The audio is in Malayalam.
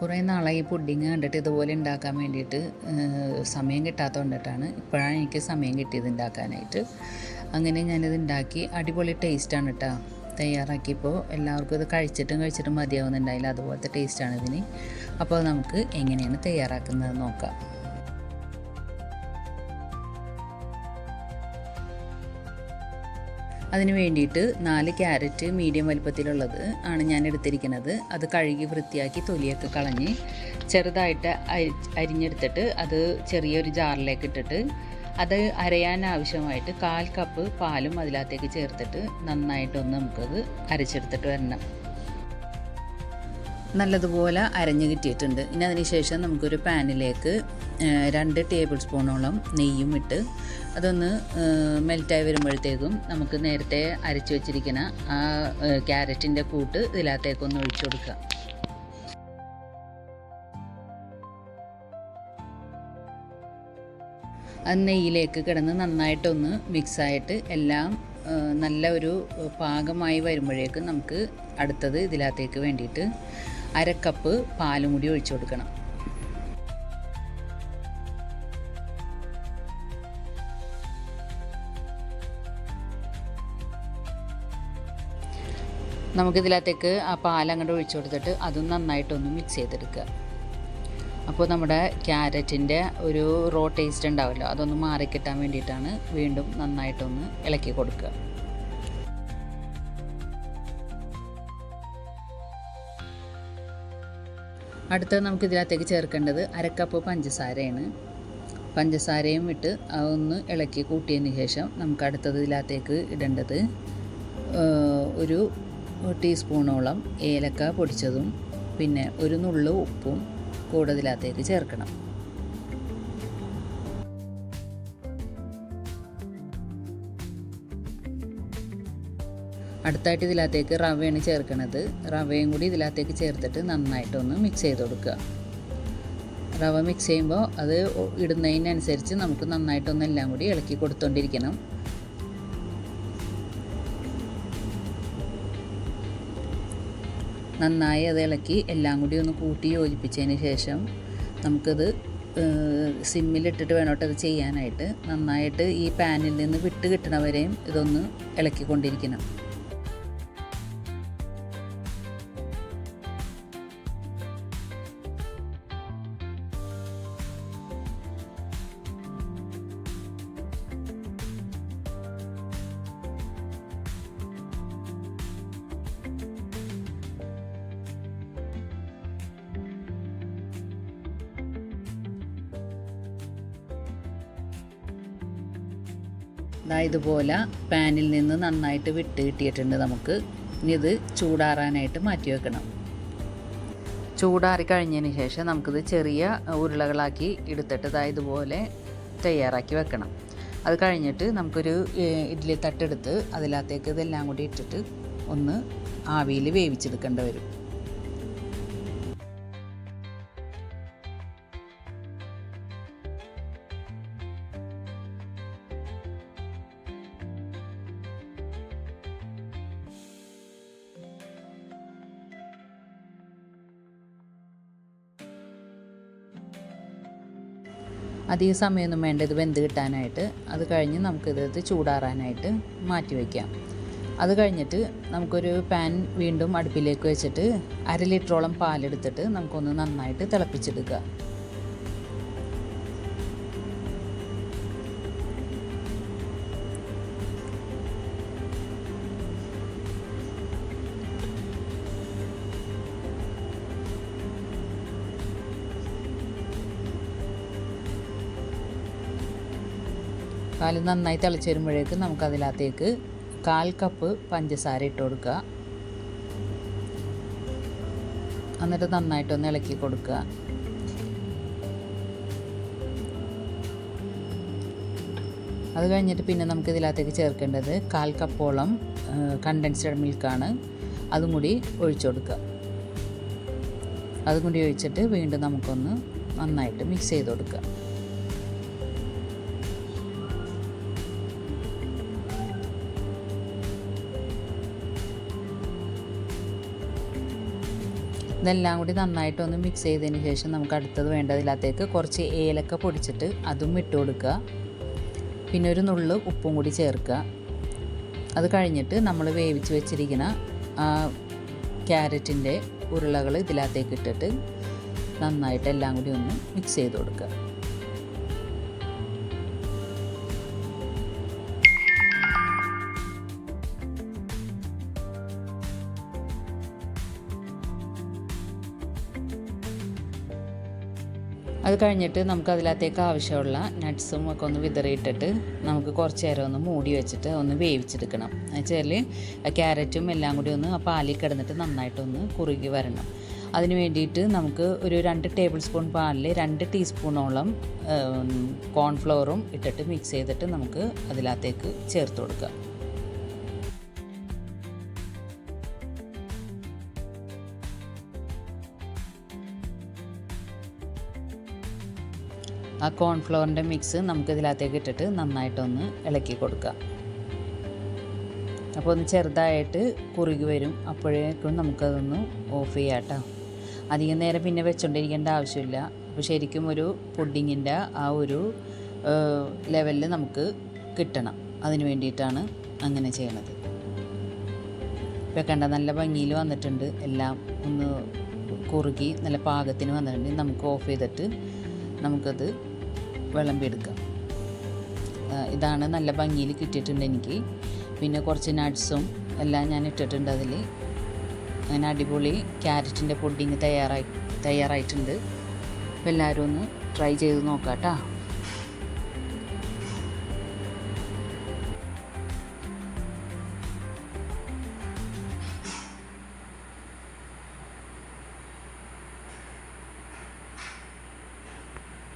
കുറേ നാളായി പുഡിങ് കണ്ടിട്ട് ഇതുപോലെ ഉണ്ടാക്കാൻ വേണ്ടിയിട്ട് സമയം കിട്ടാത്തതുകൊണ്ടിട്ടാണ് ഇപ്പോഴാണ് എനിക്ക് സമയം കിട്ടിയത് ഉണ്ടാക്കാനായിട്ട്. അങ്ങനെ ഞാനിത് ഉണ്ടാക്കി അടിപൊളി ടേസ്റ്റാണ് കേട്ടോ. തയ്യാറാക്കിയപ്പോൾ എല്ലാവർക്കും ഇത് കഴിച്ചിട്ടും മതിയാവുന്നുണ്ടായില്ല, അതുപോലത്തെ ടേസ്റ്റാണ് ഇതിന്. അപ്പോൾ നമുക്ക് എങ്ങനെയാണ് തയ്യാറാക്കുന്നത് നോക്കാം. അതിന് വേണ്ടിയിട്ട് 4 ക്യാരറ്റ് മീഡിയം വലുപ്പത്തിലുള്ളത് ആണ് ഞാൻ എടുത്തിരിക്കുന്നത്. അത് കഴുകി വൃത്തിയാക്കി തൊലിയൊക്കെ കളഞ്ഞ് ചെറുതായിട്ട് അരിഞ്ഞെടുത്തിട്ട് അത് ചെറിയൊരു ജാറിലേക്ക് ഇട്ടിട്ട് അത് അരയാൻ ആവശ്യമായിട്ട് 1/4 കപ്പ് പാലും അതിനകത്തേക്ക് ചേർത്തിട്ട് നന്നായിട്ടൊന്ന് നമുക്കത് അരച്ചെടുത്തിട്ട് വരണം. നല്ലതുപോലെ അരഞ്ഞ് കിട്ടിയിട്ടുണ്ട്. ഇനി അതിന് ശേഷം നമുക്കൊരു പാനിലേക്ക് 2 ടേബിൾ സ്പൂണോളം നെയ്യും ഇട്ട് അതൊന്ന് മെൽറ്റായി വരുമ്പോഴത്തേക്കും നമുക്ക് നേരത്തെ അരച്ച് വെച്ചിരിക്കുന്ന ആ ക്യാരറ്റിൻ്റെ കൂട്ട് ഇതിനകത്തേക്കൊന്ന് ഒഴിച്ചു കൊടുക്കുക. അത് നെയ്യിലേക്ക് കിടന്ന് നന്നായിട്ടൊന്ന് മിക്സായിട്ട് എല്ലാം നല്ല ഒരു പാകമായി വരുമ്പോഴേക്കും നമുക്ക് അടുത്തത് ഇതിനകത്തേക്ക് വേണ്ടിയിട്ട് 1/2 കപ്പ് പാലും കൂടി ഒഴിച്ചു കൊടുക്കണം. നമുക്കിതിനകത്തേക്ക് ആ പാലങ്ങോട്ട് ഒഴിച്ചു കൊടുത്തിട്ട് അതും നന്നായിട്ടൊന്ന് മിക്സ് ചെയ്തെടുക്കുക. അപ്പോൾ നമ്മുടെ ക്യാരറ്റിൻ്റെ ഒരു റോ ടേസ്റ്റ് ഉണ്ടാവുമല്ലോ, അതൊന്ന് മാറിക്കിട്ടാൻ വേണ്ടിയിട്ടാണ് വീണ്ടും നന്നായിട്ടൊന്ന് ഇളക്കി കൊടുക്കുക. അടുത്തത് നമുക്ക് ഇതിനകത്തേക്ക് ചേർക്കേണ്ടത് 1/2 കപ്പ് പഞ്ചസാരയാണ്. പഞ്ചസാരയും ഇട്ട് അതൊന്ന് ഇളക്കി കൂട്ടിയതിന് ശേഷം നമുക്ക് അടുത്തത് ഇതിനകത്തേക്ക് ഇടേണ്ടത് ഒരു ടീസ്പൂണോളം ഏലക്ക പൊടിച്ചതും പിന്നെ ഒരു നുള്ളു ഉപ്പും കൂടെ ഇതിനകത്തേക്ക് ചേർക്കണം. അടുത്തായിട്ട് ഇതിനകത്തേക്ക് റവയാണ് ചേർക്കുന്നത്. റവയും കൂടി ഇതിനകത്തേക്ക് ചേർത്തിട്ട് നന്നായിട്ടൊന്ന് മിക്സ് ചെയ്ത് കൊടുക്കുക. റവ മിക്സ് ചെയ്യുമ്പോൾ അത് ഇടുന്നതിനനുസരിച്ച് നമുക്ക് നന്നായിട്ടൊന്ന് എല്ലാം കൂടി ഇളക്കി കൊടുത്തുകൊണ്ടിരിക്കണം. നന്നായി അത് ഇളക്കി എല്ലാം കൂടി ഒന്ന് കൂട്ടി യോജിപ്പിച്ചതിന് ശേഷം നമുക്കത് സിമ്മിലിട്ടിട്ട് വേണോട്ട് അത് ചെയ്യാനായിട്ട്. നന്നായിട്ട് ഈ പാനിൽ നിന്ന് വിട്ട് കിട്ടണവരെയും ഇതൊന്ന് ഇളക്കിക്കൊണ്ടിരിക്കണം. ഇതുപോലെ പാനിൽ നിന്ന് നന്നായിട്ട് വിട്ട് കിട്ടിയിട്ടുണ്ട്. നമുക്ക് ഇനി ഇത് ചൂടാറാനായിട്ട് മാറ്റി വെക്കണം. ചൂടാറി കഴിഞ്ഞതിന് ശേഷം നമുക്കിത് ചെറിയ ഉരുളകളാക്കി എടുത്തിട്ട് ഇതുപോലെ തയ്യാറാക്കി വെക്കണം. അത് കഴിഞ്ഞിട്ട് നമുക്കൊരു ഇഡ്ഡലി തട്ടെടുത്ത് അതിനകത്തേക്ക് ഇതെല്ലാം കൂടി ഇട്ടിട്ട് ഒന്ന് ആവിയിൽ വേവിച്ചെടുക്കേണ്ടി വരും. അധിക സമയമൊന്നും വേണ്ട ഇത് വെന്ത് കിട്ടാനായിട്ട്. അത് കഴിഞ്ഞ് നമുക്കിത് ചൂടാറാനായിട്ട് മാറ്റി വയ്ക്കാം. അത് കഴിഞ്ഞിട്ട് നമുക്കൊരു പാൻ വീണ്ടും അടുപ്പിലേക്ക് വെച്ചിട്ട് 1/2 ലിറ്ററോളം പാലെടുത്തിട്ട് നമുക്കൊന്ന് നന്നായിട്ട് തിളപ്പിച്ചെടുക്കുക. പാല് നന്നായി തിളച്ച് വരുമ്പോഴേക്ക് നമുക്കതിനകത്തേക്ക് 1/4 കപ്പ് പഞ്ചസാര ഇട്ട് കൊടുക്കുക. എന്നിട്ട് നന്നായിട്ടൊന്ന് ഇളക്കി കൊടുക്കുക. അത് കഴിഞ്ഞിട്ട് പിന്നെ നമുക്ക് ഇതിനകത്തേക്ക് ചേർക്കേണ്ടത് 1/4 കപ്പോളം കണ്ടൻസ്ഡ് മിൽക്കാണ്. അതും കൂടി ഒഴിച്ചു കൊടുക്കുക. അതും കൂടി ഒഴിച്ചിട്ട് വീണ്ടും നമുക്കൊന്ന് നന്നായിട്ട് മിക്സ് ചെയ്ത് കൊടുക്കുക. ഇതെല്ലാം കൂടി നന്നായിട്ടൊന്ന് മിക്സ് ചെയ്തതിന് ശേഷം നമുക്ക് അടുത്തത് വേണ്ടതിനകത്തേക്ക് കുറച്ച് ഏലക്ക പൊടിച്ചിട്ട് അതും ഇട്ട് കൊടുക്കുക. പിന്നെ ഒരു നുള്ള് ഉപ്പും കൂടി ചേർക്കുക. അത് കഴിഞ്ഞിട്ട് നമ്മൾ വേവിച്ച് വെച്ചിരിക്കുന്ന ക്യാരറ്റിൻ്റെ ഉരുളകൾ ഇതിനകത്തേക്ക് ഇട്ടിട്ട് നന്നായിട്ട് എല്ലാം കൂടി ഒന്ന് മിക്സ് ചെയ്ത് കൊടുക്കുക. അത് കഴിഞ്ഞിട്ട് നമുക്ക് അതിനകത്തേക്ക് ആവശ്യമുള്ള നട്ട്സും ഒക്കെ ഒന്ന് വിതറിയിട്ടിട്ട് നമുക്ക് കുറച്ച് നേരം ഒന്ന് മൂടി വെച്ചിട്ട് ഒന്ന് വേവിച്ചെടുക്കണം. എന്നുവെച്ചാൽ ക്യാരറ്റും എല്ലാം കൂടി ഒന്ന് ആ പാലിൽ കിടന്നിട്ട് നന്നായിട്ടൊന്ന് കുറുകി വരണം. അതിന് വേണ്ടിയിട്ട് നമുക്ക് ഒരു 2 ടേബിൾ സ്പൂൺ പാലിൽ 2 ടീസ്പൂണോളം കോൺഫ്ലവറും ഇട്ടിട്ട് മിക്സ് ചെയ്തിട്ട് നമുക്ക് അതിനകത്തേക്ക് ചേർത്ത് കൊടുക്കുക. ആ കോൺഫ്ലവറിൻ്റെ മിക്സ് നമുക്ക് ഇതിനകത്തേക്ക് ഇട്ടിട്ട് നന്നായിട്ടൊന്ന് ഇളക്കി കൊടുക്കുക. അപ്പോൾ ഒന്ന് ചെറുതായിട്ട് കുറുകി വരും. അപ്പോഴേക്കും നമുക്കതൊന്ന് ഓഫ് ചെയ്യാം കേട്ടോ. അധികം നേരം പിന്നെ വെച്ചുകൊണ്ടിരിക്കേണ്ട ആവശ്യമില്ല. അപ്പോൾ ശരിക്കും ഒരു പുഡിങ്ങിൻ്റെ ആ ഒരു ലെവലിൽ നമുക്ക് കിട്ടണം. അതിന് വേണ്ടിയിട്ടാണ് അങ്ങനെ ചെയ്യണത്. ഇപ്പോൾ കണ്ട നല്ല ഭംഗിയിൽ വന്നിട്ടുണ്ട്. എല്ലാം ഒന്ന് കുറുകി നല്ല പാകത്തിന് വന്നിട്ടുണ്ട്. നമുക്ക് ഓഫ് ചെയ്തിട്ട് നമുക്കത് വിളമ്പിയെടുക്കാം. ഇതാണ് നല്ല ഭംഗിയിൽ കിട്ടിയിട്ടുണ്ട് എനിക്ക്. പിന്നെ കുറച്ച് നട്ട്സും എല്ലാം ഞാൻ ഇട്ടിട്ടുണ്ട് അതിൽ. അങ്ങനെ അടിപൊളി ക്യാരറ്റിൻ്റെ പുഡിങ് തയ്യാറായിട്ടുണ്ട്. അപ്പോൾ എല്ലാവരും ഒന്ന് ട്രൈ ചെയ്ത് നോക്കാം കേട്ടോ.